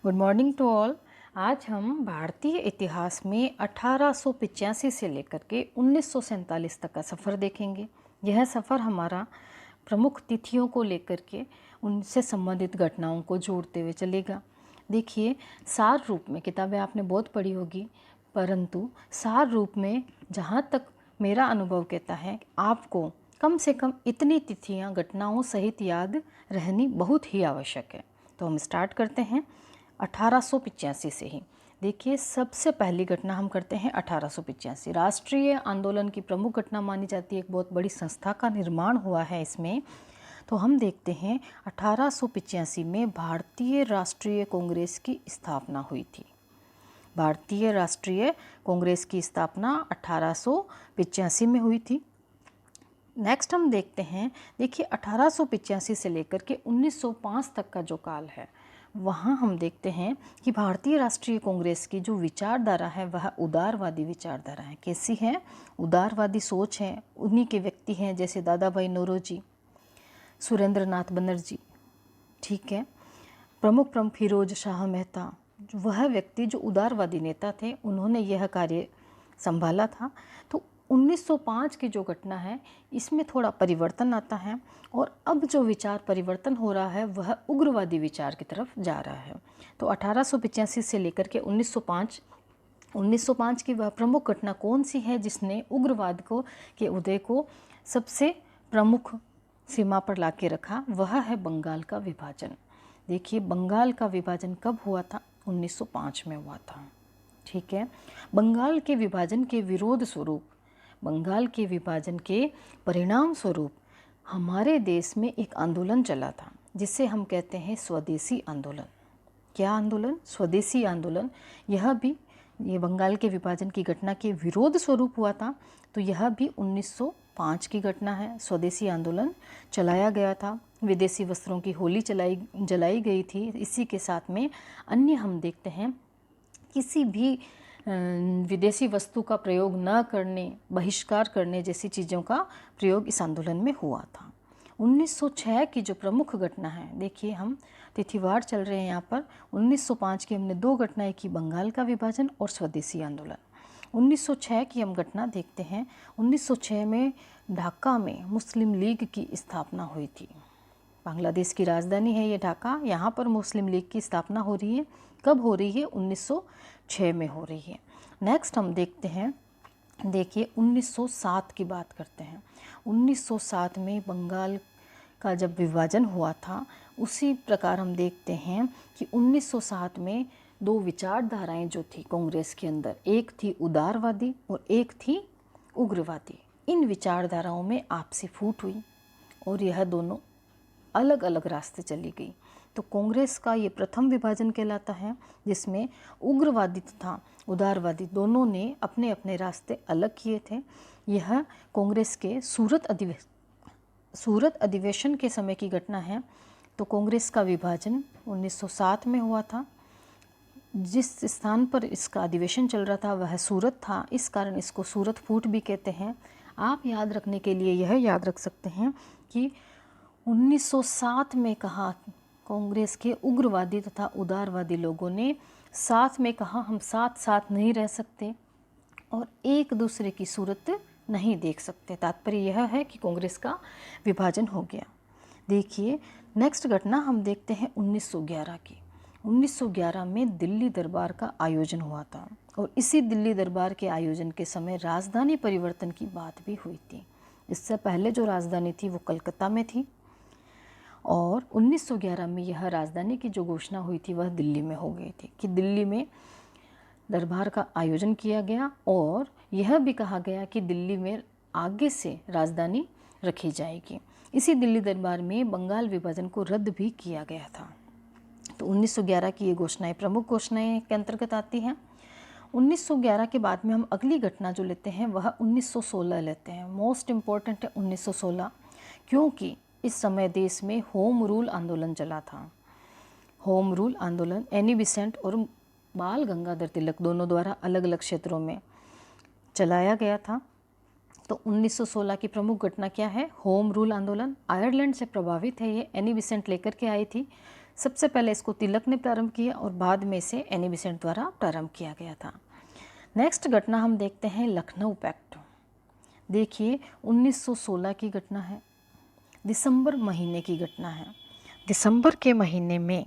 Good morning to all. आज हम भारतीय इतिहास में 1885 से लेकर के 1947 तक का सफ़र देखेंगे। यह सफ़र हमारा प्रमुख तिथियों को लेकर के उनसे संबंधित घटनाओं को जोड़ते हुए चलेगा। देखिए, सार रूप में किताबें आपने बहुत पढ़ी होगी, परंतु सार रूप में जहाँ तक मेरा अनुभव कहता है आपको कम से कम इतनी तिथियाँ घटनाओं सहित याद रहनी बहुत ही आवश्यक है। तो हम स्टार्ट करते हैं 1885 से ही। देखिए, सबसे पहली घटना हम करते हैं 1885। राष्ट्रीय आंदोलन की प्रमुख घटना मानी जाती है। एक बहुत बड़ी संस्था का निर्माण हुआ है इसमें। तो हम देखते हैं 1885 में भारतीय राष्ट्रीय कांग्रेस की स्थापना हुई थी। भारतीय राष्ट्रीय कांग्रेस की स्थापना 1885 में हुई थी। नेक्स्ट हम देखते हैं, देखिए 1885 से लेकर के 1905 तक का जो काल है, वहाँ हम देखते हैं कि भारतीय राष्ट्रीय कांग्रेस की जो विचारधारा है वह उदारवादी विचारधारा है। कैसी है? उदारवादी सोच है। उन्हीं के व्यक्ति हैं जैसे दादा भाई नौरोजी, सुरेंद्र नाथ बनर्जी, ठीक है, प्रमुख फिरोज शाह मेहता, वह व्यक्ति जो उदारवादी नेता थे, उन्होंने यह कार्य संभाला था। तो 1905 की जो घटना है इसमें थोड़ा परिवर्तन आता है और अब जो विचार परिवर्तन हो रहा है वह उग्रवादी विचार की तरफ जा रहा है। तो 1885 से लेकर के 1905 की वह प्रमुख घटना कौन सी है जिसने उग्रवाद को के उदय को सबसे प्रमुख सीमा पर ला के रखा? वह है बंगाल का विभाजन। देखिए, बंगाल का विभाजन कब हुआ था? 1905 में हुआ था, ठीक है। बंगाल के विभाजन के विरोध स्वरूप, बंगाल के विभाजन के परिणाम स्वरूप हमारे देश में एक आंदोलन चला था जिसे हम कहते हैं स्वदेशी आंदोलन। क्या आंदोलन? स्वदेशी आंदोलन। ये बंगाल के विभाजन की घटना के विरोध स्वरूप हुआ था। तो यह भी 1905 की घटना है। स्वदेशी आंदोलन चलाया गया था। विदेशी वस्त्रों की होली जलाई गई थी। इसी के साथ में अन्य हम देखते हैं किसी भी विदेशी वस्तु का प्रयोग न करने, बहिष्कार करने जैसी चीज़ों का प्रयोग इस आंदोलन में हुआ था। 1906 की जो प्रमुख घटना है, देखिए हम तिथिवार चल रहे हैं यहाँ पर। 1905 की हमने दो घटनाएं की, बंगाल का विभाजन और स्वदेशी आंदोलन। 1906 की हम घटना देखते हैं। 1906 में ढाका में मुस्लिम लीग की स्थापना हुई थी। बांग्लादेश की राजधानी है ये ढाका। यहाँ पर मुस्लिम लीग की स्थापना हो रही है। कब हो रही है? 1906 में हो रही है। नेक्स्ट हम देखते हैं, देखिए 1907 की बात करते हैं। 1907 में बंगाल का जब विभाजन हुआ था, उसी प्रकार हम देखते हैं कि 1907 में दो विचारधाराएं जो थी कांग्रेस के अंदर, एक थी उदारवादी और एक थी उग्रवादी। इन विचारधाराओं में आपसी फूट हुई और यह दोनों अलग अलग रास्ते चली गई। तो कांग्रेस का ये प्रथम विभाजन कहलाता है जिसमें उग्रवादी तथा उदारवादी दोनों ने अपने अपने रास्ते अलग किए थे। यह कांग्रेस के सूरत अधिवेशन के समय की घटना है। तो कांग्रेस का विभाजन 1907 में हुआ था। जिस स्थान पर इसका अधिवेशन चल रहा था वह सूरत था, इस कारण इसको सूरत फूट भी कहते हैं। आप याद रखने के लिए यह याद रख सकते हैं कि 1907 में कहा कांग्रेस के उग्रवादी तथा उदारवादी लोगों ने साथ में कहा, हम साथ साथ नहीं रह सकते और एक दूसरे की सूरत नहीं देख सकते। तात्पर्य यह है कि कांग्रेस का विभाजन हो गया। देखिए, नेक्स्ट घटना हम देखते हैं 1911 की। 1911 में दिल्ली दरबार का आयोजन हुआ था और इसी दिल्ली दरबार के आयोजन के समय राजधानी परिवर्तन की बात भी हुई थी। इससे पहले जो राजधानी थी वो कलकत्ता में थी और 1911 में यह राजधानी की जो घोषणा हुई थी वह दिल्ली में हो गई थी कि दिल्ली में दरबार का आयोजन किया गया और यह भी कहा गया कि दिल्ली में आगे से राजधानी रखी जाएगी। इसी दिल्ली दरबार में बंगाल विभाजन को रद्द भी किया गया था। तो 1911 की ये घोषणाएं प्रमुख घोषणाएं के अंतर्गत आती हैं। 1911 के बाद में हम अगली घटना जो लेते हैं वह 1916 लेते हैं। मोस्ट इम्पॉर्टेंट है 1916, क्योंकि इस समय देश में होम रूल आंदोलन चला था। होम रूल आंदोलन एनी बेसेंट और बाल गंगाधर तिलक दोनों द्वारा अलग अलग क्षेत्रों में चलाया गया था। तो 1916 की प्रमुख घटना क्या है? होम रूल आंदोलन। आयरलैंड से प्रभावित है ये, एनी बेसेंट लेकर के आई थी। सबसे पहले इसको तिलक ने प्रारंभ किया और बाद में इसे एनी बेसेंट द्वारा प्रारंभ किया गया था। नेक्स्ट घटना हम देखते हैं लखनऊ पैक्ट। देखिए 1916 की घटना है, दिसंबर महीने की घटना है। दिसंबर के महीने में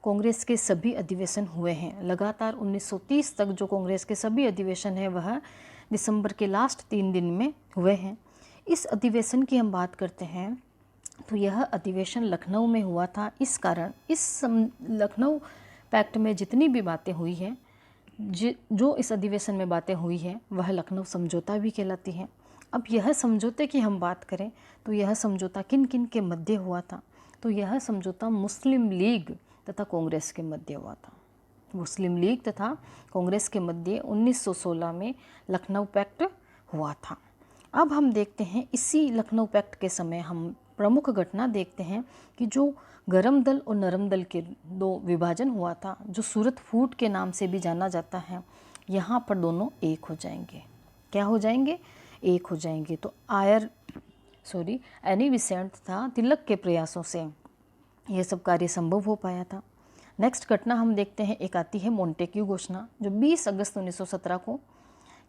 कांग्रेस के सभी अधिवेशन हुए हैं। लगातार 1930 तक जो कांग्रेस के सभी अधिवेशन हैं वह दिसंबर के लास्ट 3 दिन में हुए हैं। इस अधिवेशन की हम बात करते हैं तो यह अधिवेशन लखनऊ में हुआ था। इस कारण लखनऊ पैक्ट में जितनी भी बातें हुई हैं, जो इस अधिवेशन में बातें हुई हैं वह लखनऊ समझौता भी कहलाती हैं। अब यह समझौते की हम बात करें तो यह समझौता किन किन के मध्य हुआ था, तो यह समझौता मुस्लिम लीग तथा कांग्रेस के मध्य हुआ था। मुस्लिम लीग तथा कांग्रेस के मध्य 1916 में लखनऊ पैक्ट हुआ था। अब हम देखते हैं इसी लखनऊ पैक्ट के समय हम प्रमुख घटना देखते हैं कि जो गरम दल और नरम दल के दो विभाजन हुआ था, जो सूरत फूट के नाम से भी जाना जाता है, यहाँ पर दोनों एक हो जाएंगे। क्या हो जाएंगे? एक हो जाएंगे। तो एनी बेसेंट तथा तिलक के प्रयासों से यह सब कार्य संभव हो पाया था। नेक्स्ट घटना हम देखते हैं, एक आती है मोंटेक्यू घोषणा, जो 20 अगस्त 1917 को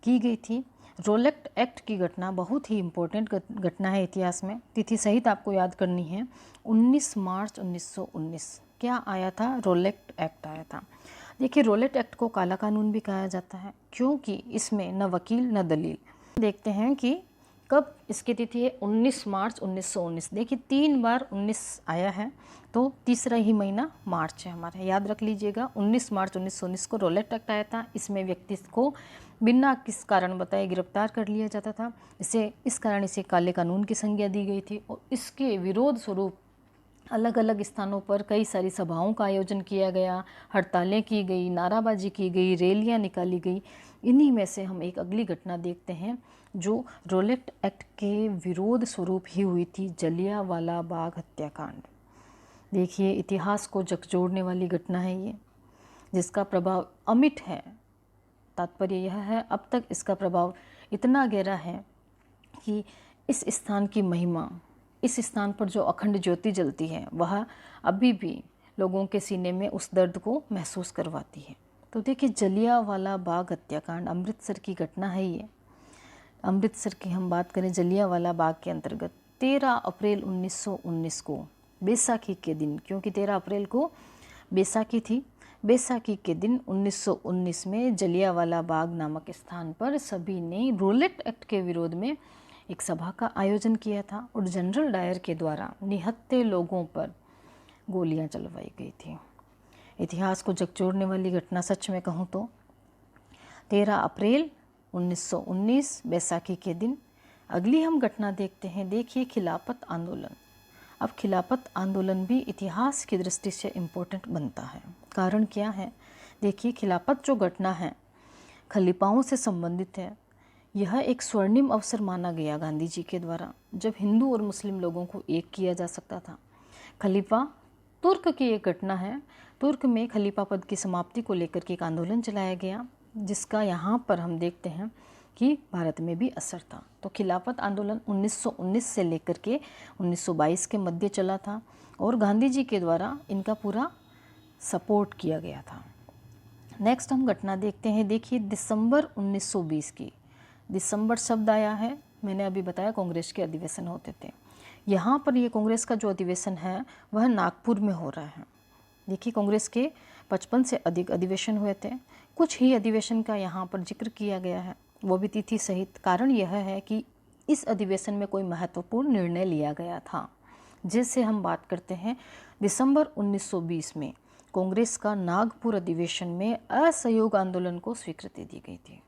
की गई थी। रोलेट एक्ट की घटना बहुत ही इम्पोर्टेंट घटना है इतिहास में, तिथि सहित आपको याद करनी है। 19 मार्च 1919 क्या आया था? रोलेट एक्ट आया था। देखिए रोलेट एक्ट को काला कानून भी कहा जाता है क्योंकि इसमें न वकील न दलील। देखते हैं कि कब इसकी तिथि है, 19 मार्च 1919। देखिए 3 बार 19 आया है तो तीसरा ही महीना मार्च है हमारा, याद रख लीजिएगा। 19 मार्च 1919 को रोलेट एक्ट आया था। इसमें व्यक्ति को बिना किस कारण बताए गिरफ्तार कर लिया जाता था। इस कारण इसे काले कानून की संज्ञा दी गई थी और इसके विरोध स्वरूप अलग अलग स्थानों पर कई सारी सभाओं का आयोजन किया गया, हड़तालें की गई, नाराबाजी की गई, रैलियां निकाली गई। इन्हीं में से हम एक अगली घटना देखते हैं जो रोलेट एक्ट के विरोध स्वरूप ही हुई थी, जलियांवाला बाग हत्याकांड। देखिए इतिहास को झकझोरने वाली घटना है ये, जिसका प्रभाव अमिट है। तात्पर्य यह है अब तक इसका प्रभाव इतना गहरा है कि इस स्थान की महिमा, इस स्थान पर जो अखंड ज्योति जलती है वह अभी भी लोगों के सीने में उस दर्द को महसूस करवाती है। तो देखिए जलियांवाला बाग हत्याकांड अमृतसर की घटना है ये। अमृतसर की हम बात करें जलियांवाला बाग के अंतर्गत 13 अप्रैल 1919 को बैसाखी के दिन, क्योंकि 13 अप्रैल को बैसाखी थी, बैसाखी के दिन 1919 में जलियांवाला बाग नामक स्थान पर सभी ने रोलेट एक्ट के विरोध में एक सभा का आयोजन किया था और जनरल डायर के द्वारा निहत्थे लोगों पर गोलियां चलवाई गई थी। इतिहास को झकझोरने वाली घटना सच में कहूँ तो 13 अप्रैल 1919 बैसाखी के दिन। अगली हम घटना देखते हैं, देखिए खिलाफत आंदोलन। अब खिलाफत आंदोलन भी इतिहास की दृष्टि से इम्पोर्टेंट बनता है। कारण क्या है? देखिए खिलाफत जो घटना है खलीफाओं से संबंधित है। यह एक स्वर्णिम अवसर माना गया गांधी जी के द्वारा, जब हिंदू और मुस्लिम लोगों को एक किया जा सकता था। खलीफा तुर्क की एक घटना है। तुर्क में खलीफा पद की समाप्ति को लेकर के एक आंदोलन चलाया गया, जिसका यहाँ पर हम देखते हैं कि भारत में भी असर था। तो खिलाफत आंदोलन 1919 से लेकर के 1922 के मध्य चला था और गांधी जी के द्वारा इनका पूरा सपोर्ट किया गया था। नेक्स्ट हम घटना देखते हैं, देखिए दिसंबर 1920 की। दिसंबर शब्द आया है, मैंने अभी बताया कांग्रेस के अधिवेशन होते थे। यहाँ पर ये कांग्रेस का जो अधिवेशन है वह नागपुर में हो रहा है। देखिए कांग्रेस के 55 से अधिक अधिवेशन हुए थे। कुछ ही अधिवेशन का यहाँ पर जिक्र किया गया है, वो भी तिथि सहित। कारण यह है कि इस अधिवेशन में कोई महत्वपूर्ण निर्णय लिया गया था, जिससे हम बात करते हैं दिसंबर 1920 में कांग्रेस का नागपुर अधिवेशन में असहयोग आंदोलन को स्वीकृति दी गई थी।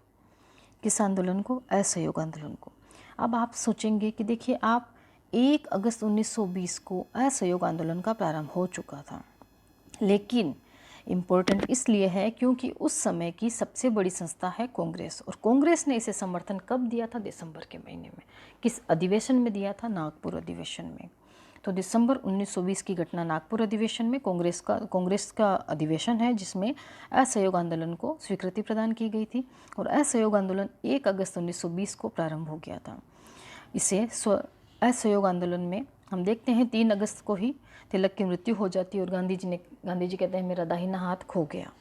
किस आंदोलन को? असहयोग आंदोलन को। अब आप सोचेंगे कि देखिए आप 1 अगस्त 1920 को असहयोग आंदोलन का प्रारंभ हो चुका था, लेकिन इम्पोर्टेंट इसलिए है क्योंकि उस समय की सबसे बड़ी संस्था है कांग्रेस, और कांग्रेस ने इसे समर्थन कब दिया था? दिसंबर के महीने में। किस अधिवेशन में दिया था? नागपुर अधिवेशन में। तो दिसंबर 1920 की घटना नागपुर अधिवेशन में कांग्रेस का अधिवेशन है, जिसमें असहयोग आंदोलन को स्वीकृति प्रदान की गई थी और असहयोग आंदोलन 1 अगस्त 1920 को प्रारंभ हो गया था। इसे असहयोग आंदोलन में हम देखते हैं 3 तिलक की मृत्यु हो जाती है और गांधी जी कहते हैं मेरा दाहिना हाथ खो गया।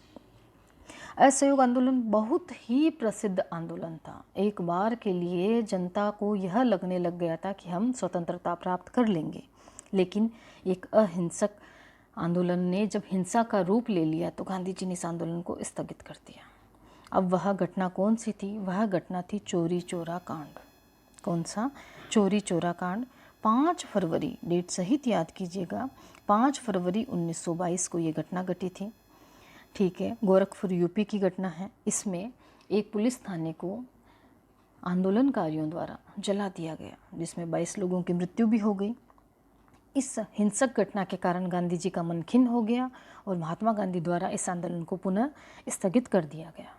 असहयोग आंदोलन बहुत ही प्रसिद्ध आंदोलन था। एक बार के लिए जनता को यह लगने लग गया था कि हम स्वतंत्रता प्राप्त कर लेंगे, लेकिन एक अहिंसक आंदोलन ने जब हिंसा का रूप ले लिया तो गांधी जी ने इस आंदोलन को स्थगित कर दिया। अब वह घटना कौन सी थी? वह घटना थी चौरी चौरा कांड। कौन सा? चौरी चौरा कांड। 5 फरवरी, डेट सहित याद कीजिएगा, 5 फरवरी 1922 को ये घटना घटी थी। ठीक है, गोरखपुर यूपी की घटना है। इसमें एक पुलिस थाने को आंदोलनकारियों द्वारा जला दिया गया, जिसमें 22 लोगों की मृत्यु भी हो गई। इस हिंसक घटना के कारण गांधी जी का मन खिन्न हो गया और महात्मा गांधी द्वारा इस आंदोलन को पुनः स्थगित कर दिया गया।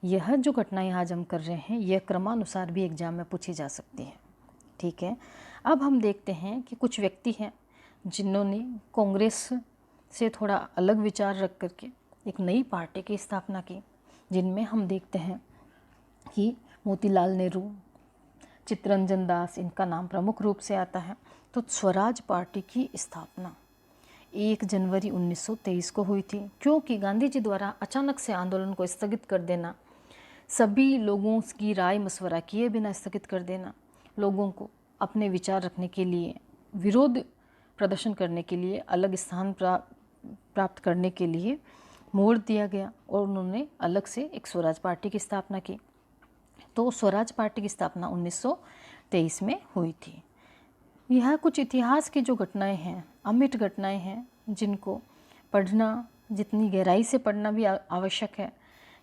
यह जो घटनाएं आज हम कर रहे हैं, यह क्रमानुसार भी एग्जाम में पूछी जा सकती है। ठीक है, अब हम देखते हैं कि कुछ व्यक्ति हैं जिन्होंने कांग्रेस से थोड़ा अलग विचार रख करके एक नई पार्टी की स्थापना की, जिनमें हम देखते हैं कि मोतीलाल नेहरू, चित्तरंजन दास, इनका नाम प्रमुख रूप से आता है। तो स्वराज पार्टी की स्थापना 1 जनवरी 1923 को हुई थी, क्योंकि गांधी जी द्वारा अचानक से आंदोलन को स्थगित कर देना, सभी लोगों की राय मशवरा किए बिना स्थगित कर देना, लोगों को अपने विचार रखने के लिए, विरोध प्रदर्शन करने के लिए अलग स्थान प्राप्त करने के लिए मोड़ दिया गया और उन्होंने अलग से एक स्वराज पार्टी की स्थापना की। तो स्वराज पार्टी की स्थापना 1923 में हुई थी। यह कुछ इतिहास की जो घटनाएं हैं, अमिट घटनाएं हैं, जिनको पढ़ना, जितनी गहराई से पढ़ना भी आवश्यक है।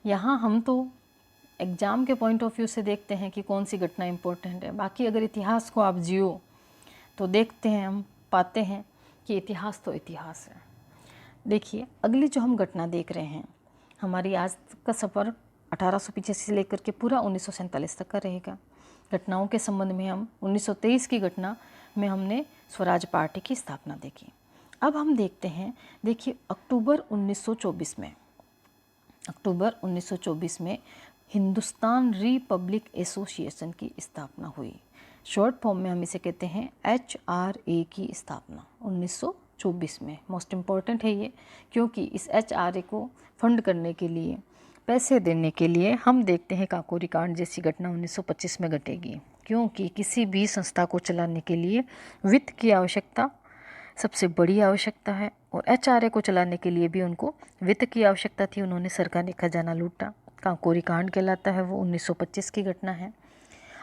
यहाँ हम तो एग्ज़ाम के पॉइंट ऑफ व्यू से देखते हैं कि कौन सी घटना इम्पोर्टेंट है, बाकी अगर इतिहास को आप जियो तो देखते हैं, हम पाते हैं कि इतिहास तो इतिहास है। देखिए, अगली जो हम घटना देख रहे हैं, हमारी आज का सफ़र 1885 से लेकर के पूरा 1947 तक का रहेगा। घटनाओं के संबंध में हम 1923 की घटना में हमने स्वराज पार्टी की स्थापना देखी। अब हम देखते हैं, देखिए अक्टूबर 1924 में हिंदुस्तान रिपब्लिक एसोसिएशन की स्थापना हुई। शॉर्ट फॉर्म में हम इसे कहते हैं HRA की स्थापना 1924 में। मोस्ट इम्पॉर्टेंट है ये, क्योंकि इस HRA को फंड करने के लिए, पैसे देने के लिए हम देखते हैं काकोरी कांड जैसी घटना 1925 में घटेगी, क्योंकि किसी भी संस्था को चलाने के लिए वित्त की आवश्यकता सबसे बड़ी आवश्यकता है और HRA को चलाने के लिए भी उनको वित्त की आवश्यकता थी। उन्होंने सरकारी खजाना लूटा, काकोरी कांड कहलाता है, वो 1925 की घटना है।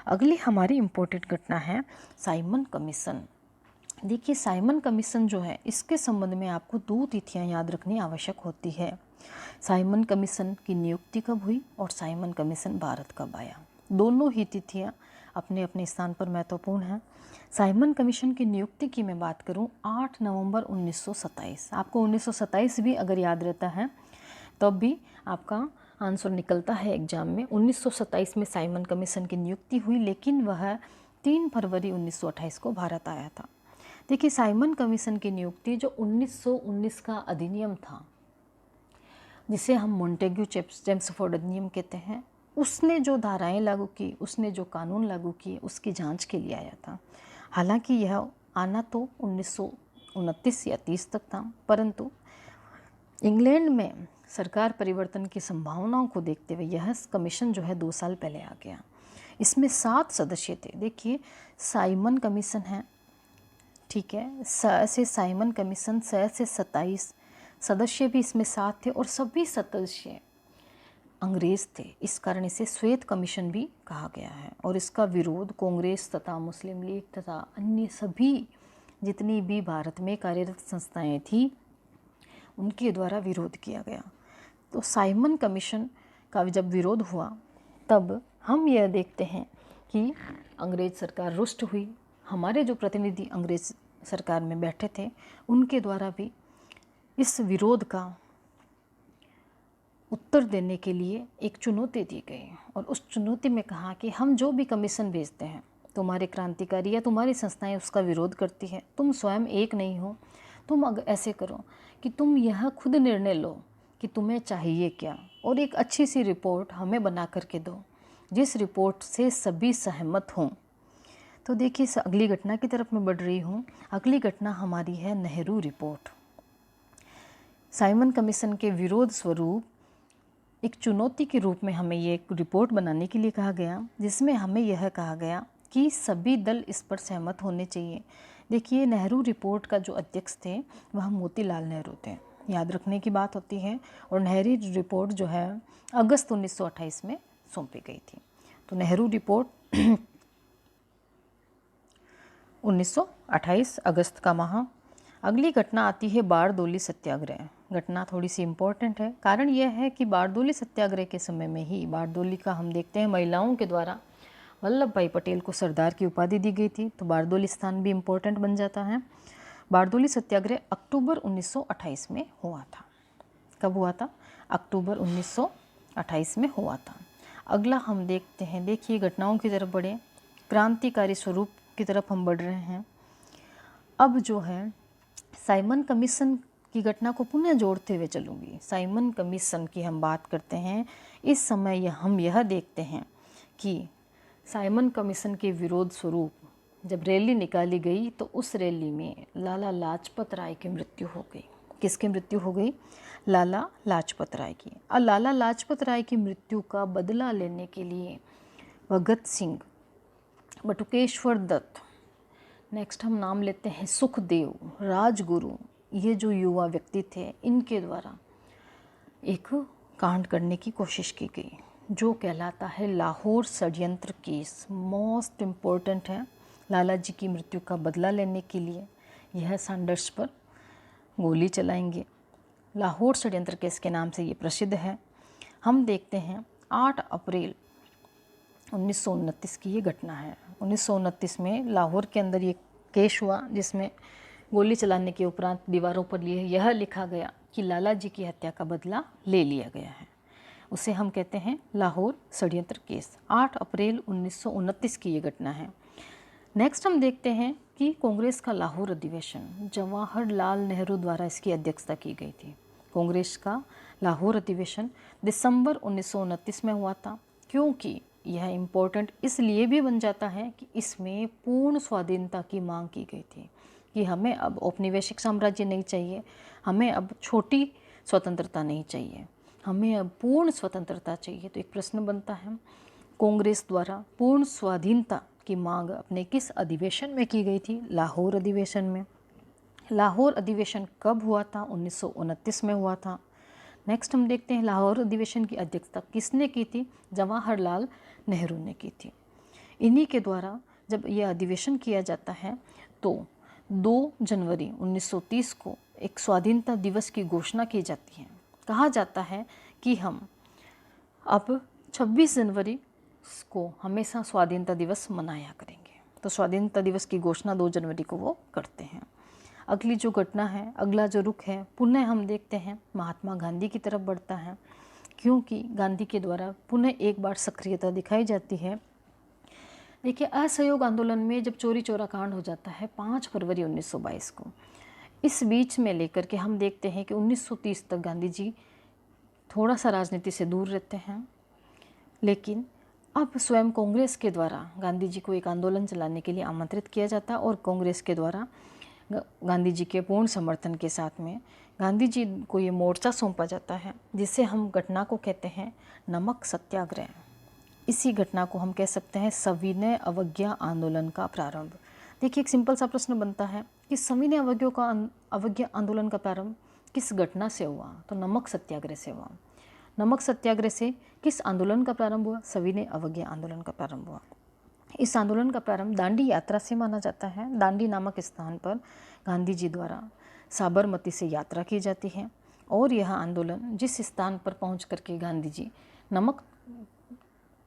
अगली हमारी इम्पोर्टेंट घटना है साइमन कमीशन। देखिए, साइमन कमीशन जो है, इसके संबंध में आपको 2 तिथियां याद रखनी आवश्यक होती है। साइमन कमीशन की नियुक्ति कब हुई और साइमन कमीशन भारत कब आया, दोनों ही तिथियां अपने अपने स्थान पर महत्वपूर्ण हैं। साइमन कमीशन की नियुक्ति की मैं बात करूं, 8 नवंबर 1927। आपको 1927 भी अगर याद रहता है तब भी आपका आंसर निकलता है एग्जाम में। 1927 में साइमन कमीशन की नियुक्ति हुई, लेकिन वह 3 फरवरी 1928 को भारत आया था। देखिए, साइमन कमीशन की नियुक्ति जो 1919 का अधिनियम था, जिसे हम मोंटेग्यू चेम्सफोर्ड अधिनियम कहते हैं, उसने जो धाराएं लागू की, उसने जो कानून लागू किए, उसकी जांच के लिए आया था। हालांकि यह आना तो 1929 या 30 तक था, परंतु इंग्लैंड में सरकार परिवर्तन की संभावनाओं को देखते हुए यह कमीशन जो है 2 साल पहले आ गया। इसमें 7 सदस्य थे। देखिए, साइमन कमीशन है, ठीक है, से साइमन कमीशन, से 27 सदस्य भी इसमें 7 थे और सभी सदस्य अंग्रेज़ थे। इस कारण इसे श्वेत कमीशन भी कहा गया है और इसका विरोध कांग्रेस तथा मुस्लिम लीग तथा अन्य सभी जितनी भी भारत में कार्यरत संस्थाएं थी, उनके द्वारा विरोध किया गया। तो साइमन कमीशन का जब विरोध हुआ, तब हम यह देखते हैं कि अंग्रेज़ सरकार रुष्ट हुई। हमारे जो प्रतिनिधि अंग्रेज़ सरकार में बैठे थे, उनके द्वारा भी इस विरोध का उत्तर देने के लिए एक चुनौती दी गई और उस चुनौती में कहा कि हम जो भी कमीशन भेजते हैं, तुम्हारे क्रांतिकारी या तुम्हारी संस्थाएं उसका विरोध करती है, तुम स्वयं एक नहीं हो, तुम अगर ऐसे करो कि तुम यह खुद निर्णय लो कि तुम्हें चाहिए क्या और एक अच्छी सी रिपोर्ट हमें बना करके दो, जिस रिपोर्ट से सभी सहमत हों। तो देखिए अगली घटना की तरफ मैं बढ़ रही हूँ। अगली घटना हमारी है नेहरू रिपोर्ट। साइमन कमीशन के विरोध स्वरूप एक चुनौती के रूप में हमें ये एक रिपोर्ट बनाने के लिए कहा गया, जिसमें हमें यह कहा गया कि सभी दल इस पर सहमत होने चाहिए। देखिए नेहरू रिपोर्ट का जो अध्यक्ष थे वह मोतीलाल नेहरू थे, याद रखने की बात होती है। और नेहरू रिपोर्ट जो है अगस्त 1928 में सौंपी गई थी। तो नेहरू रिपोर्ट 1928 अगस्त का माह। अगली घटना आती है बारदोली सत्याग्रह। घटना थोड़ी सी इम्पोर्टेंट है। कारण यह है कि बारदोली सत्याग्रह के समय में ही बारदोली का हम देखते हैं महिलाओं के द्वारा वल्लभ भाई पटेल को सरदार की उपाधि दी गई थी। तो बारदोली स्थान भी इम्पोर्टेंट बन जाता है। बारदोली सत्याग्रह अक्टूबर 1928 में हुआ था। कब हुआ था? अक्टूबर 1928 में हुआ था। अगला हम देखते हैं, देखिए घटनाओं की तरफ बढ़े, क्रांतिकारी स्वरूप की तरफ हम बढ़ रहे हैं। अब जो है साइमन कमीशन की घटना को पुनः जोड़ते हुए चलूँगी। साइमन कमीशन की हम बात करते हैं। इस समय हम यह देखते हैं कि साइमन कमीशन के विरोध स्वरूप जब रैली निकाली गई तो उस रैली में लाला लाजपत राय की मृत्यु हो गई। किसकी मृत्यु हो गई? लाला लाजपत राय की। और लाला लाजपत राय की मृत्यु का बदला लेने के लिए भगत सिंह, बटुकेश्वर दत्त, नेक्स्ट हम नाम लेते हैं सुखदेव, राजगुरु, ये जो युवा व्यक्ति थे इनके द्वारा एक कांड करने की कोशिश की गई जो कहलाता है लाहौर षड्यंत्र केस। मोस्ट इम्पोर्टेंट है। लाला जी की मृत्यु का बदला लेने के लिए यह सैंडर्स पर गोली चलाएंगे। लाहौर षड्यंत्र केस के नाम से ये प्रसिद्ध है। हम देखते हैं 8 अप्रैल 1929 की ये घटना है। 1929 में लाहौर के अंदर ये केस हुआ जिसमें गोली चलाने के उपरांत दीवारों पर यह लिखा गया कि लाला जी की हत्या का बदला ले लिया गया है। उसे हम कहते हैं लाहौर षड्यंत्र केस। 8 अप्रैल 1929 की ये घटना है। नेक्स्ट हम देखते हैं कि कांग्रेस का लाहौर अधिवेशन, जवाहरलाल नेहरू द्वारा इसकी अध्यक्षता की गई थी। कांग्रेस का लाहौर अधिवेशन दिसंबर 1929 में हुआ था। क्योंकि यह इम्पोर्टेंट इसलिए भी बन जाता है कि इसमें पूर्ण स्वाधीनता की मांग की गई थी कि हमें अब औपनिवेशिक साम्राज्य नहीं चाहिए, हमें अब छोटी स्वतंत्रता नहीं चाहिए, हमें अब पूर्ण स्वतंत्रता चाहिए। तो एक प्रश्न बनता है, कांग्रेस द्वारा पूर्ण स्वाधीनता की मांग अपने किस अधिवेशन में की गई थी? लाहौर अधिवेशन में। लाहौर अधिवेशन कब हुआ था? 1929 में हुआ था। नेक्स्ट हम देखते हैं लाहौर अधिवेशन की अध्यक्षता किसने की थी? जवाहरलाल नेहरू ने की थी। इन्हीं के द्वारा जब यह अधिवेशन किया जाता है तो 2 जनवरी 1930 को एक स्वाधीनता दिवस की घोषणा की जाती है। कहा जाता है कि हम अब 26 जनवरी को हमेशा स्वाधीनता दिवस मनाया करेंगे। तो स्वाधीनता दिवस की घोषणा 2 जनवरी को वो करते हैं। अगली जो घटना है, अगला जो रुख है, पुनः हम देखते हैं महात्मा गांधी की तरफ बढ़ता है। क्योंकि गांधी के द्वारा पुनः एक बार सक्रियता दिखाई जाती है। देखिए असहयोग आंदोलन में जब चोरी चोरा कांड हो जाता है 5 फरवरी 1922 को, इस बीच में लेकर के हम देखते हैं कि 1930 तक गांधी जी थोड़ा सा राजनीति से दूर रहते हैं। लेकिन अब स्वयं कांग्रेस के द्वारा गांधी जी को एक आंदोलन चलाने के लिए आमंत्रित किया जाता है और कांग्रेस के द्वारा गांधी जी के पूर्ण समर्थन के साथ में गांधी जी को ये मोर्चा सौंपा जाता है, जिससे हम घटना को कहते हैं नमक सत्याग्रह। इसी घटना को हम कह सकते हैं सविनय अवज्ञा आंदोलन का प्रारंभ। देखिए एक सिंपल सा प्रश्न बनता है कि सविनय अवज्ञा आंदोलन का प्रारंभ किस घटना से हुआ? तो नमक सत्याग्रह से हुआ। नमक सत्याग्रह से किस आंदोलन का प्रारंभ हुआ? सविनय अवज्ञा आंदोलन का प्रारंभ हुआ। इस आंदोलन का प्रारंभ दांडी यात्रा से माना जाता है। दांडी नामक स्थान पर गांधी जी द्वारा साबरमती से यात्रा की जाती है और यह आंदोलन जिस स्थान पर पहुंच करके गांधी जी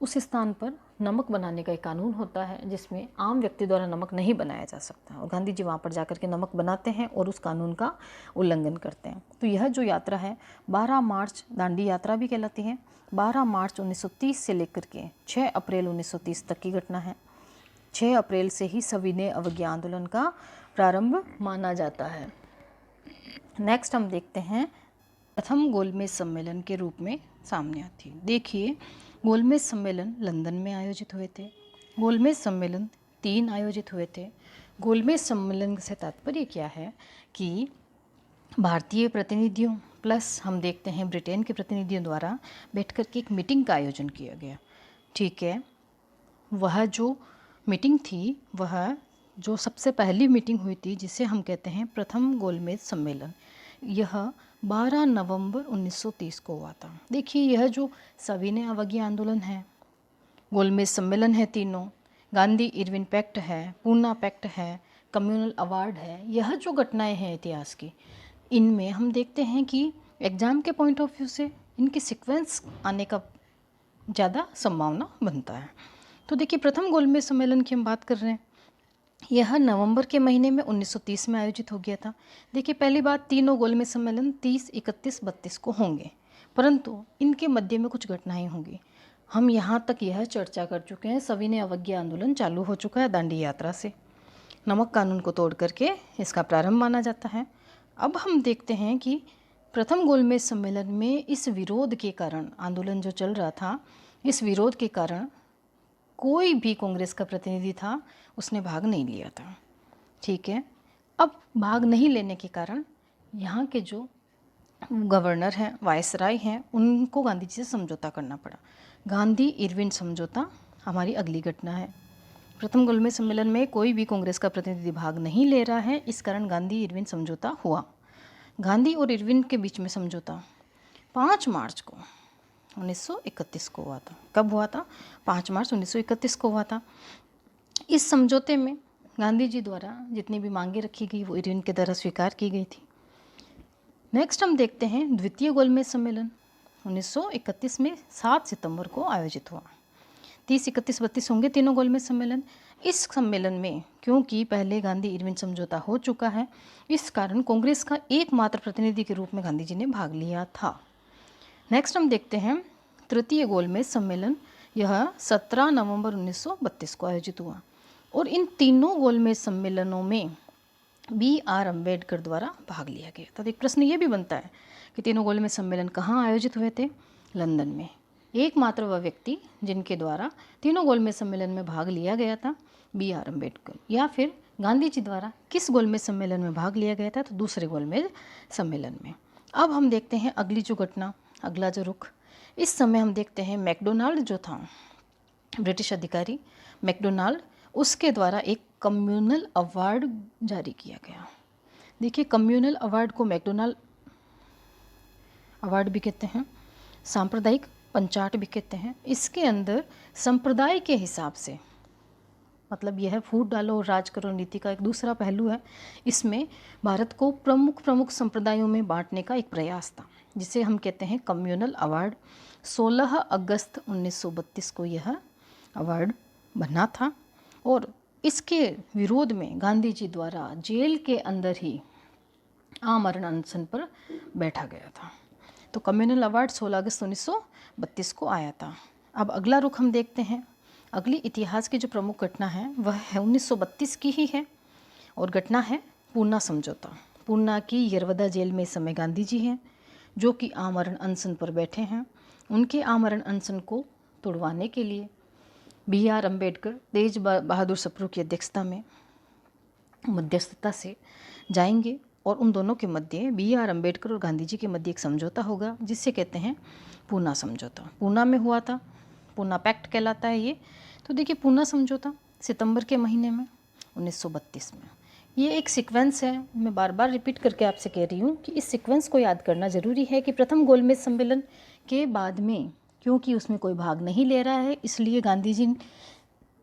उस स्थान पर नमक बनाने का एक कानून होता है जिसमें आम व्यक्ति द्वारा नमक नहीं बनाया जा सकता, और गांधी जी वहाँ पर जाकर के नमक बनाते हैं और उस कानून का उल्लंघन करते हैं। तो यह जो यात्रा है 12 मार्च दांडी यात्रा भी कहलाती है। 12 मार्च 1930 से लेकर के 6 अप्रैल 1930 तक की घटना है। 6 अप्रैल से ही सविनय अवज्ञा आंदोलन का प्रारंभ माना जाता है। नेक्स्ट हम देखते हैं प्रथम गोलमेज सम्मेलन के रूप में सामने आती है। देखिए गोलमेज सम्मेलन लंदन में आयोजित हुए थे। गोलमेज सम्मेलन 3 आयोजित हुए थे। गोलमेज सम्मेलन से तात्पर्य क्या है कि भारतीय प्रतिनिधियों प्लस हम देखते हैं ब्रिटेन के प्रतिनिधियों द्वारा बैठकर के एक मीटिंग का आयोजन किया गया। ठीक है, वह जो मीटिंग थी, वह जो सबसे पहली मीटिंग हुई थी जिसे हम कहते हैं प्रथम गोलमेज सम्मेलन, यह 12 नवंबर 1930 को हुआ था। देखिए, यह जो सविनय अवज्ञा आंदोलन है, गोलमेज सम्मेलन है तीनों, गांधी इरविन पैक्ट है, पूना पैक्ट है, कम्युनल अवार्ड है, यह जो घटनाएं हैं इतिहास की, इनमें हम देखते हैं कि एग्ज़ाम के पॉइंट ऑफ व्यू से इनके सीक्वेंस आने का ज़्यादा संभावना बनता है। तो देखिए, प्रथम गोलमेज सम्मेलन की हम बात कर रहे हैं, यह नवंबर के महीने में 1930 में आयोजित हो गया था। देखिए, पहली बात, तीनों गोलमेज सम्मेलन 30, 31, 32 को होंगे, परंतु इनके मध्य में कुछ घटनाएं होंगी। हम यहाँ तक यह चर्चा कर चुके हैं, सविनय अवज्ञा आंदोलन चालू हो चुका है दांडी यात्रा से, नमक कानून को तोड़ करके इसका प्रारंभ माना जाता है। अब हम देखते हैं कि प्रथम गोलमेज सम्मेलन में इस विरोध के कारण, आंदोलन जो चल रहा था, इस विरोध के कारण कोई भी कांग्रेस का प्रतिनिधि था उसने भाग नहीं लिया था। ठीक है, अब भाग नहीं लेने के कारण यहाँ के जो गवर्नर हैं, वायसराय हैं, उनको गांधी जी से समझौता करना पड़ा। गांधी इरविन समझौता हमारी अगली घटना है। प्रथम गोलमेज सम्मेलन में कोई भी कांग्रेस का प्रतिनिधि भाग नहीं ले रहा है, इस कारण गांधी इरविन समझौता हुआ। गांधी और इरविन के बीच में समझौता 5 मार्च को 1931 को हुआ था। कब हुआ था? 5 मार्च 1931 को हुआ था। इस समझौते में गांधी जी द्वारा जितनी भी मांगे रखी गई वो इरविन के द्वारा स्वीकार की गई थी। नेक्स्ट हम देखते हैं द्वितीय गोलमेज सम्मेलन 1931 में 7 सितंबर को आयोजित हुआ। 30, 31, 32 होंगे तीनों गोलमेज सम्मेलन। इस सम्मेलन में क्योंकि पहले गांधी इरविन समझौता हो चुका है, इस कारण कांग्रेस का एकमात्र प्रतिनिधि के रूप में गांधी जी ने भाग लिया था। नेक्स्ट हम देखते हैं तृतीय गोलमेज सम्मेलन, यह 17 नवंबर 1932 को आयोजित हुआ और इन तीनों गोलमेज सम्मेलनों में BR अम्बेडकर द्वारा भाग लिया गया था। तो एक प्रश्न ये भी बनता है कि तीनों गोलमेज सम्मेलन कहाँ आयोजित हुए थे? लंदन में। एकमात्र वह व्यक्ति जिनके द्वारा तीनों गोलमेज सम्मेलन में भाग लिया गया था, BR अम्बेडकर। या फिर गांधी जी द्वारा किस गोलमेज सम्मेलन में भाग लिया गया था? तो दूसरे गोलमेज सम्मेलन में। अब हम देखते हैं अगली जो घटना, अगला जो रुख, इस समय हम देखते हैं मैकडोनाल्ड जो था, ब्रिटिश अधिकारी मैकडोनाल्ड, उसके द्वारा एक कम्युनल अवार्ड जारी किया गया। देखिए, कम्युनल अवार्ड को मैकडोनाल्ड अवार्ड भी कहते हैं, सांप्रदायिक पंचाट भी कहते हैं। इसके अंदर संप्रदाय के हिसाब से, मतलब यह फूट डालो और राज करो नीति का एक दूसरा पहलू है। इसमें भारत को प्रमुख संप्रदायों में बांटने का एक प्रयास था, जिसे हम कहते हैं कम्युनल अवार्ड। 16 अगस्त 1932 को यह अवार्ड बना था और इसके विरोध में गांधी जी द्वारा जेल के अंदर ही आमरण अनशन पर बैठा गया था। तो कम्युनल अवार्ड 16 अगस्त 1932 को आया था। अब अगला रुख हम देखते हैं, अगली इतिहास की जो प्रमुख घटना है वह है 1932 की ही है और घटना है पूना समझौता। पूना की यरवदा जेल में इस समय गांधी जी हैं जो कि आमरण अनशन पर बैठे हैं। उनके आमरण अनशन को तोड़वाने के लिए BR अम्बेडकर तेज बहादुर सप्रू की अध्यक्षता में मध्यस्थता से जाएंगे और उन दोनों के मध्य, BR अम्बेडकर और गांधी जी के मध्य एक समझौता होगा जिसे कहते हैं पूना समझौता। पूना में हुआ था, पूना पैक्ट कहलाता है ये। तो देखिए, पूना समझौता सितंबर के महीने में 1932 में। ये एक सीक्वेंस है, मैं बार बार रिपीट करके आपसे कह रही हूँ कि इस सीक्वेंस को याद करना ज़रूरी है कि प्रथम गोलमेज सम्मेलन के बाद में, क्योंकि उसमें कोई भाग नहीं ले रहा है, इसलिए गांधी जी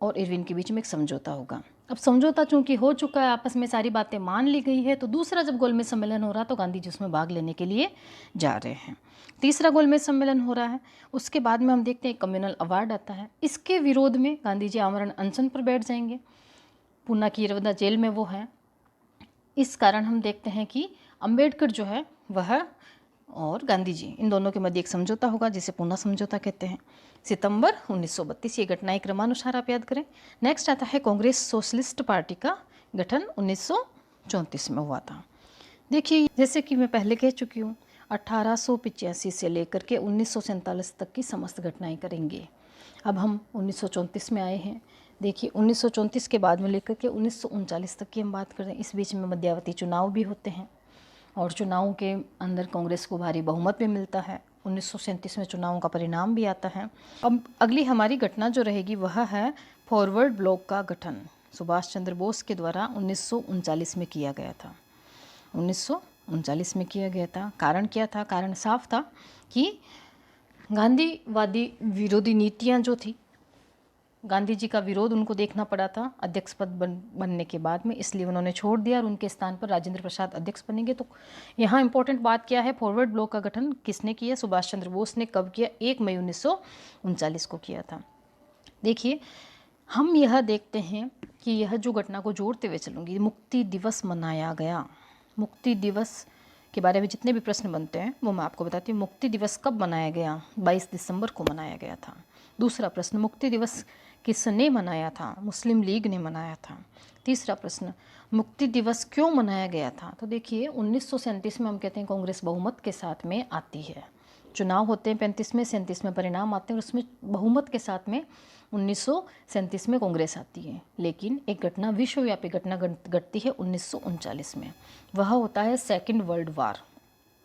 और इरविन के बीच में एक समझौता होगा। अब समझौता चूंकि हो चुका है, आपस में सारी बातें मान ली गई है, तो दूसरा जब गोलमेज सम्मेलन हो रहा तो गांधी जी उसमें भाग लेने के लिए जा रहे हैं। तीसरा गोलमेज सम्मेलन हो रहा है, उसके बाद में हम देखते हैं कम्युनल अवार्ड आता है। इसके विरोध में गांधी जी आमरण अनशन पर बैठ जाएंगे, पूना की यरवदा जेल में वो है। इस कारण हम देखते हैं कि अम्बेडकर जो है वह और गांधी जी, इन दोनों के मध्य एक समझौता होगा जिसे पूना समझौता कहते हैं। सितंबर 1932, ये घटनाएं क्रमानुसार आप याद करें। नेक्स्ट आता है कांग्रेस सोशलिस्ट पार्टी का गठन 1934 में हुआ था। देखिए, जैसे कि मैं पहले कह चुकी हूँ, 1885 से लेकर के 1947 तक की समस्त घटनाएं करेंगे। अब हम 1934 में आए हैं। देखिए 1934 के बाद में लेकर के 1939 तक की हम बात करें, इस बीच में मध्यावधि चुनाव भी होते हैं और चुनावों के अंदर कांग्रेस को भारी बहुमत भी मिलता है। 1937 में चुनावों का परिणाम भी आता है। अब अगली हमारी घटना जो रहेगी वह है फॉरवर्ड ब्लॉक का गठन सुभाष चंद्र बोस के द्वारा 1939 में किया गया था। 1939 में किया गया था। कारण क्या था? कारण साफ था कि गांधीवादी विरोधी नीतियां जो थी, गांधी जी का विरोध उनको देखना पड़ा था अध्यक्ष पद बनने के बाद में, इसलिए उन्होंने छोड़ दिया और उनके स्थान पर राजेंद्र प्रसाद अध्यक्ष बनेंगे। तो यहाँ इंपॉर्टेंट बात क्या है, फॉरवर्ड ब्लॉक का गठन किसने किया? सुभाष चंद्र बोस ने। कब किया? 1 मई 1939 को किया था। देखिए हम यह देखते हैं कि यह जो घटना को जोड़ते हुए चलूँगी, मुक्ति दिवस मनाया गया। मुक्ति दिवस के बारे में जितने भी प्रश्न बनते हैं वो मैं आपको बताती हूँ। मुक्ति दिवस कब मनाया गया? 22 दिसंबर को मनाया गया था। दूसरा प्रश्न, मुक्ति दिवस किसने मनाया था? मुस्लिम लीग ने मनाया था। तीसरा प्रश्न, मुक्ति दिवस क्यों मनाया गया था? तो देखिए 1937 में हम कहते हैं कांग्रेस बहुमत के साथ में आती है। चुनाव होते हैं 35 में, 37 में परिणाम आते हैं और उसमें बहुमत के साथ में 1937 में कांग्रेस आती है। लेकिन एक घटना, विश्वव्यापी घटना घटती है 1939 में। वह होता है सेकेंड वर्ल्ड वार।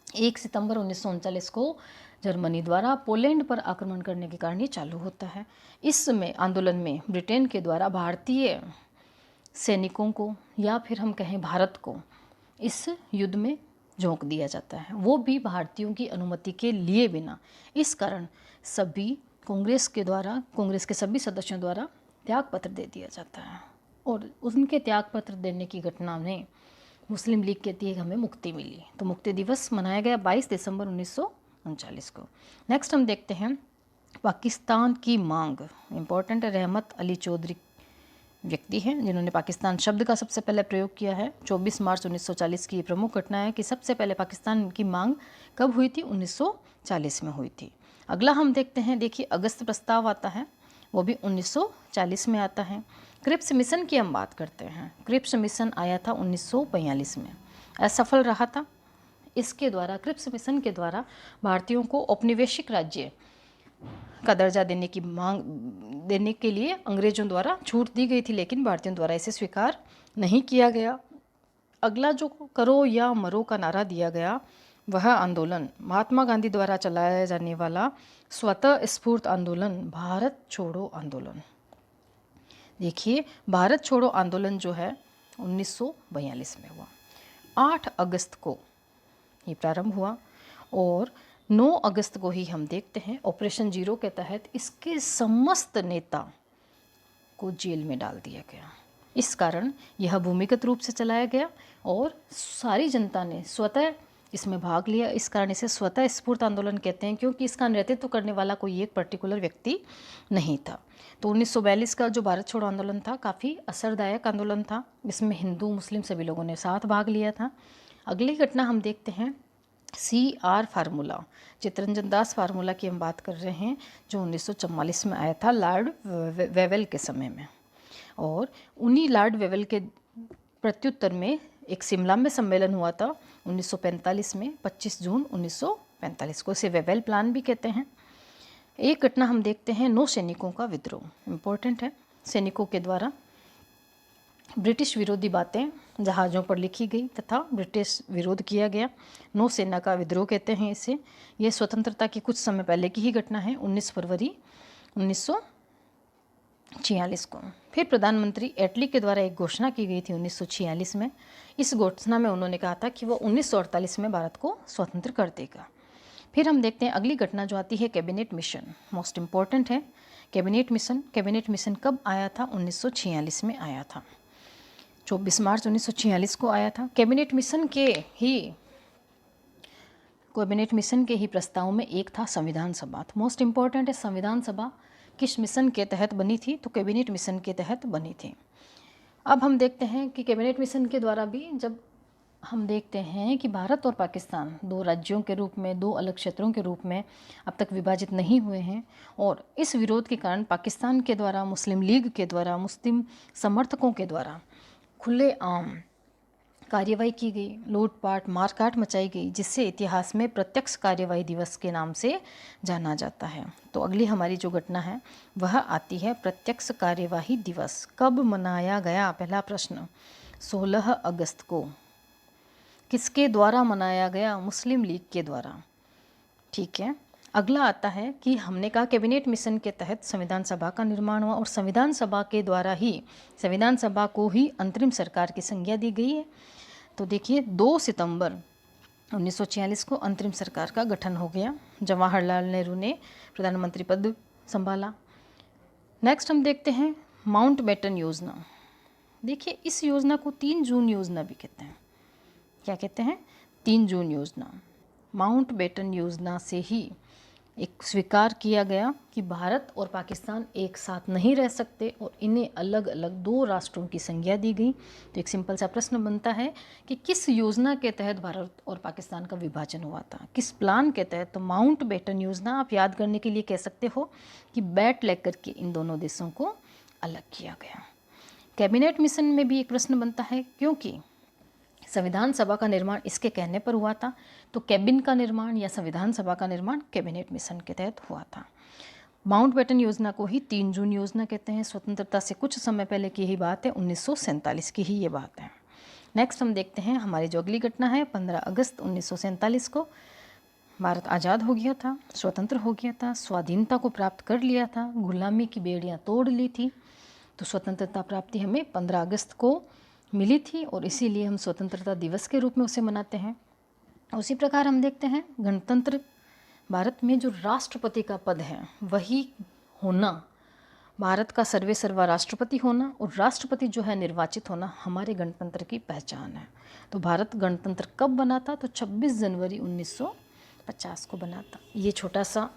1 सितंबर 1939 को जर्मनी द्वारा पोलैंड पर आक्रमण करने के कारण ये चालू होता है। इस समय आंदोलन में ब्रिटेन के द्वारा भारतीय सैनिकों को या फिर हम कहें भारत को इस युद्ध में झोंक दिया जाता है, वो भी भारतीयों की अनुमति के लिए बिना। इस कारण सभी कांग्रेस के सभी सदस्यों द्वारा त्याग पत्र दे दिया जाता है और उनके त्याग पत्र देने की घटना में मुस्लिम लीग कहती है कि हमें मुक्ति मिली। तो मुक्ति दिवस मनाया गया 22 दिसंबर 1939 को। नेक्स्ट हम देखते हैं पाकिस्तान की मांग। इम्पोर्टेंट है, रहमत अली चौधरी व्यक्ति हैं जिन्होंने पाकिस्तान शब्द का सबसे पहले प्रयोग किया है। 24 मार्च 1940 की प्रमुख घटना है कि सबसे पहले पाकिस्तान की मांग कब हुई थी? 1940 में हुई थी। अगला हम देखते हैं, देखिए अगस्त प्रस्ताव आता है, वो भी 1940 में आता है। क्रिप्स मिशन की हम बात करते हैं। क्रिप्स मिशन आया था 1942 में, असफल रहा था। इसके द्वारा, क्रिप्स मिशन के द्वारा भारतीयों को औपनिवेशिक राज्य का दर्जा देने के लिए अंग्रेजों द्वारा छूट दी गई थी, लेकिन भारतीयों द्वारा इसे स्वीकार नहीं किया गया। अगला जो करो या मरो का नारा दिया गया, वह आंदोलन महात्मा गांधी द्वारा चलाया जाने वाला स्वतः स्फूर्त आंदोलन, भारत छोड़ो आंदोलन। देखिए भारत छोड़ो आंदोलन जो है 1942 में हुआ। 8 अगस्त को ये प्रारंभ हुआ और 9 अगस्त को ही हम देखते हैं ऑपरेशन जीरो के तहत इसके समस्त नेता को जेल में डाल दिया गया। इस कारण यह भूमिगत रूप से चलाया गया और सारी जनता ने स्वतः इसमें भाग लिया। इस कारण इसे स्वतः स्फूर्त आंदोलन कहते हैं, क्योंकि इसका नेतृत्व करने वाला कोई एक पर्टिकुलर व्यक्ति नहीं था। तो 1942 का जो भारत छोड़ो आंदोलन था काफ़ी असरदायक आंदोलन था। इसमें हिंदू मुस्लिम सभी लोगों ने साथ भाग लिया था। अगली घटना हम देखते हैं CR formula, Chittaranjan Das formula की हम बात कर रहे हैं, जो 1944 में आया था लॉर्ड वेवेल के समय में। और उन्हीं लॉर्ड वेवेल के प्रत्युत्तर में एक शिमला में सम्मेलन हुआ था 1945 में, 25 जून 1945 को। इसे वेवेल प्लान भी कहते हैं। एक घटना हम देखते हैं नौ सैनिकों का विद्रोह। इम्पोर्टेंट है, सैनिकों के द्वारा ब्रिटिश विरोधी बातें जहाज़ों पर लिखी गई तथा ब्रिटिश विरोध किया गया। नौसेना का विद्रोह कहते हैं इसे। यह स्वतंत्रता के कुछ समय पहले की ही घटना है, 19 फरवरी 1946 को। फिर प्रधानमंत्री एटली के द्वारा एक घोषणा की गई थी 1946 में। इस घोषणा में उन्होंने कहा था कि वो 1948 में भारत को स्वतंत्र कर देगा। फिर हम देखते हैं अगली घटना जो आती है कैबिनेट मिशन, मोस्ट इम्पॉर्टेंट है कैबिनेट मिशन। कैबिनेट मिशन कब आया था? 1946 में आया था, 24 मार्च 1946 को आया था। कैबिनेट मिशन के ही प्रस्ताव में एक था संविधान सभा। मोस्ट इम्पॉर्टेंट है, संविधान सभा किस मिशन के तहत बनी थी? तो कैबिनेट मिशन के तहत बनी थी। अब हम देखते हैं कि कैबिनेट मिशन के द्वारा भी जब हम देखते हैं कि भारत और पाकिस्तान दो राज्यों के रूप में, दो अलग क्षेत्रों के रूप में अब तक विभाजित नहीं हुए हैं, और इस विरोध के कारण पाकिस्तान के द्वारा, मुस्लिम लीग के द्वारा, मुस्लिम समर्थकों के द्वारा खुलेआम कार्यवाही की गई, लूटपाट मारकाट मचाई गई, जिससे इतिहास में प्रत्यक्ष कार्यवाही दिवस के नाम से जाना जाता है। तो अगली हमारी जो घटना है वह आती है प्रत्यक्ष कार्यवाही दिवस। कब मनाया गया? पहला प्रश्न 16 अगस्त को। किसके द्वारा मनाया गया? मुस्लिम लीग के द्वारा। ठीक है। अगला आता है कि हमने कहा कैबिनेट मिशन के तहत संविधान सभा का निर्माण हुआ और संविधान सभा के द्वारा ही संविधान सभा को ही अंतरिम सरकार की संज्ञा दी गई है। तो देखिए 2 सितंबर 1946 को अंतरिम सरकार का गठन हो गया। जवाहरलाल नेहरू ने प्रधानमंत्री पद संभाला। नेक्स्ट हम देखते हैं माउंटबेटन योजना। देखिए इस योजना को 3 जून योजना भी कहते हैं। क्या कहते हैं? 3 जून योजना। माउंटबेटन योजना से ही एक स्वीकार किया गया कि भारत और पाकिस्तान एक साथ नहीं रह सकते और इन्हें अलग अलग 2 राष्ट्रों की संज्ञा दी गई। तो एक सिंपल सा प्रश्न बनता है कि किस योजना के तहत भारत और पाकिस्तान का विभाजन हुआ था, किस प्लान के तहत? तो माउंटबेटन योजना आप याद करने के लिए कह सकते हो कि बैट लेकर के इन दोनों देशों को अलग किया गया। कैबिनेट मिशन में भी एक प्रश्न बनता है क्योंकि संविधान सभा का निर्माण इसके कहने पर हुआ था, तो कैबिन का निर्माण या संविधान सभा का निर्माण कैबिनेट मिशन के तहत हुआ था। माउंटबेटन योजना को ही 3 जून योजना कहते हैं। स्वतंत्रता से कुछ समय पहले की ही बात है, 1947 की ही ये बात है। नेक्स्ट हम देखते हैं हमारी जो अगली घटना है 15 अगस्त 1947 को भारत आज़ाद हो गया था, स्वतंत्र हो गया था, स्वाधीनता को प्राप्त कर लिया था, गुलामी की बेड़ियाँ तोड़ ली थी। तो स्वतंत्रता प्राप्ति हमें 15 अगस्त को मिली थी और इसीलिए हम स्वतंत्रता दिवस के रूप में उसे मनाते हैं। उसी प्रकार हम देखते हैं गणतंत्र भारत में जो राष्ट्रपति का पद है वही होना, भारत का सर्वे सर्वा राष्ट्रपति होना और राष्ट्रपति जो है निर्वाचित होना हमारे गणतंत्र की पहचान है। तो भारत गणतंत्र कब बना था? तो 26 जनवरी 1950 को बना था। ये छोटा सा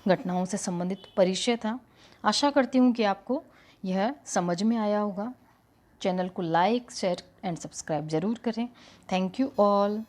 घटनाओं से संबंधित परिचय था। आशा करती हूँ कि आपको यह समझ में आया होगा। चैनल को लाइक, शेयर एंड सब्सक्राइब ज़रूर करें। Thank you all.